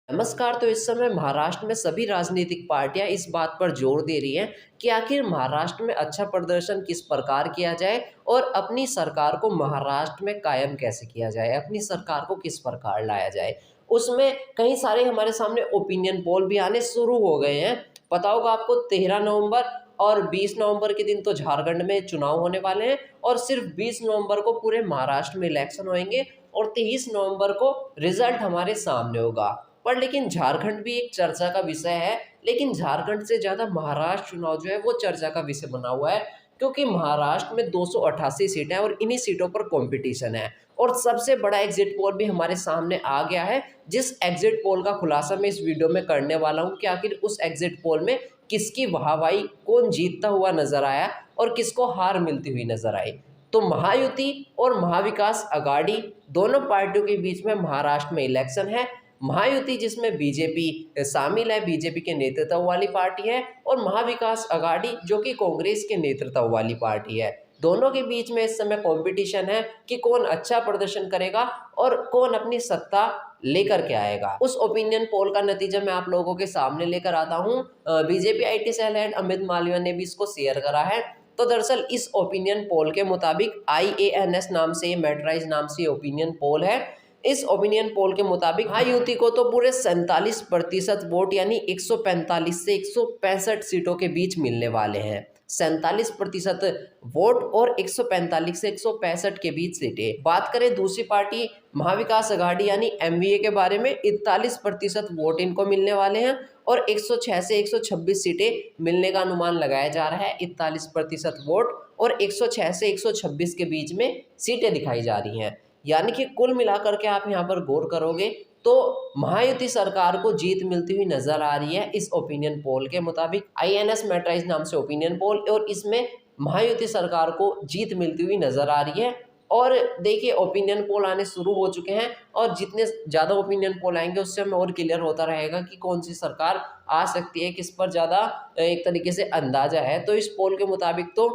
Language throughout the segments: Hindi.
नमस्कार। तो इस समय महाराष्ट्र में सभी राजनीतिक पार्टियां इस बात पर जोर दे रही हैं कि आखिर महाराष्ट्र में अच्छा प्रदर्शन किस प्रकार किया जाए और अपनी सरकार को महाराष्ट्र में कायम कैसे किया जाए, अपनी सरकार को किस प्रकार लाया जाए। उसमें कई सारे हमारे सामने ओपिनियन पोल भी आने शुरू हो गए हैं। पता होगा आपको 13 नवंबर और 20 नवंबर के दिन तो झारखंड में चुनाव होने वाले हैं और सिर्फ 20 नवंबर को पूरे महाराष्ट्र में इलेक्शन होंगे और 23 नवंबर को रिजल्ट हमारे सामने होगा। पर लेकिन झारखंड भी एक चर्चा का विषय है, लेकिन झारखंड से ज़्यादा महाराष्ट्र चुनाव जो है वो चर्चा का विषय बना हुआ है, क्योंकि महाराष्ट्र में 288 सीटें हैं और इन्हीं सीटों पर कंपटीशन है। और सबसे बड़ा एग्जिट पोल भी हमारे सामने आ गया है, जिस एग्जिट पोल का खुलासा मैं इस वीडियो में करने वाला हूं कि आखिर उस एग्जिट पोल में किसकी वाहवाही, कौन जीतता हुआ नजर आया और किसको हार मिलती हुई नजर आई। तो महायुति और महाविकास अघाड़ी दोनों पार्टियों के बीच में महाराष्ट्र में इलेक्शन है। महायुति जिसमें बीजेपी शामिल है, बीजेपी के नेतृत्व वाली पार्टी है, और महाविकास अघाड़ी जो कि कांग्रेस के नेतृत्व वाली पार्टी है। दोनों के बीच में इस समय कंपटीशन है कि कौन अच्छा प्रदर्शन करेगा और कौन अपनी सत्ता लेकर के आएगा। उस ओपिनियन पोल का नतीजा मैं आप लोगों के सामने लेकर आता हूं। BJP IT cell head Amit Malviya ने भी इसको शेयर करा है। तो दरअसल इस ओपिनियन पोल के मुताबिक IANS नाम से, मेटराइज नाम से ओपिनियन पोल है। इस ओपिनियन पोल के मुताबिक महायुति को तो पूरे 47% वोट यानी 145 से 165 सीटों के बीच मिलने वाले हैं। 47% वोट और 145 से 165 के बीच सीटें। बात करें दूसरी पार्टी महाविकास अघाड़ी यानी MVA के बारे में, 41% वोट इनको मिलने वाले हैं और 106 से 126 सीटें मिलने का अनुमान लगाया जा रहा है। 41% वोट और 106 से 126 के बीच में सीटें दिखाई जा रही हैं। यानी कि कुल मिलाकर के आप यहाँ पर गौर करोगे तो महायुति सरकार को जीत मिलती हुई नजर आ रही है इस ओपिनियन पोल के मुताबिक। IANS मेट्राइज नाम से ओपिनियन पोल, और इसमें महायुति सरकार को जीत मिलती हुई नजर आ रही है। और देखिए ओपिनियन पोल आने शुरू हो चुके हैं और जितने ज़्यादा ओपिनियन पोल आएंगे उससे हमें और क्लियर होता रहेगा कि कौन सी सरकार आ सकती है, किस पर ज़्यादा एक तरीके से अंदाजा है। तो इस पोल के मुताबिक तो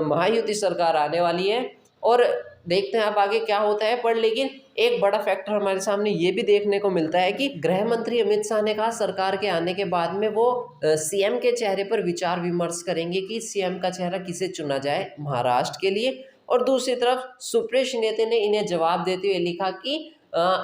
महायुति सरकार आने वाली है और देखते हैं अब आगे क्या होता है। पर लेकिन एक बड़ा फैक्टर हमारे सामने ये भी देखने को मिलता है कि गृह मंत्री अमित शाह ने कहा सरकार के आने के बाद में वो CM के चेहरे पर विचार विमर्श करेंगे कि CM का चेहरा किसे चुना जाए महाराष्ट्र के लिए। और दूसरी तरफ सुप्रेश नेते ने इन्हें जवाब देते हुए लिखा कि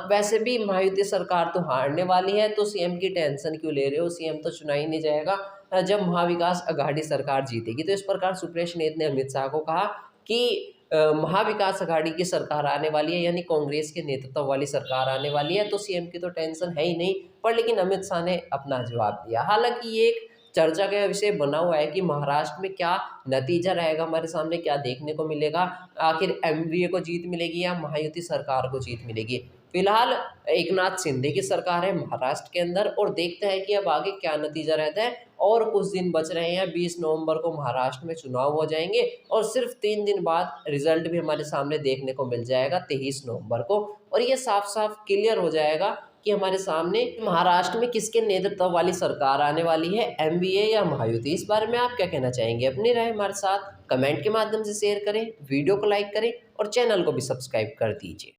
वैसे भी महायुति सरकार तो हारने वाली है, तो CM की टेंशन क्यों ले रहे हो, CM तो चुना ही नहीं जाएगा जब महाविकास अघाड़ी सरकार जीतेगी। तो इस प्रकार सुप्रेश नेत ने अमित शाह को कहा कि महाविकास अघाड़ी की सरकार आने वाली है, यानी कांग्रेस के नेतृत्व वाली सरकार आने वाली है, तो CM की तो टेंशन है ही नहीं। पर लेकिन अमित शाह ने अपना जवाब दिया। हालांकि ये एक चर्चा का विषय बना हुआ है कि महाराष्ट्र में क्या नतीजा रहेगा, हमारे सामने क्या देखने को मिलेगा, आखिर MVA को जीत मिलेगी या महायुति सरकार को जीत मिलेगी। फिलहाल एकनाथ शिंदे की सरकार है महाराष्ट्र के अंदर और देखते हैं कि अब आगे क्या नतीजा रहता है। और कुछ दिन बच रहे हैं, 20 नवंबर को महाराष्ट्र में चुनाव हो जाएंगे और सिर्फ 3 दिन बाद रिजल्ट भी हमारे सामने देखने को मिल जाएगा 23 नवंबर को। और ये साफ साफ क्लियर हो जाएगा कि हमारे सामने महाराष्ट्र में किसके नेतृत्व वाली सरकार आने वाली है, MVA या महायुति। इस बारे में आप क्या कहना चाहेंगे? अपनी राय हमारे साथ कमेंट के माध्यम से शेयर करें, वीडियो को लाइक करें और चैनल को भी सब्सक्राइब कर दीजिए।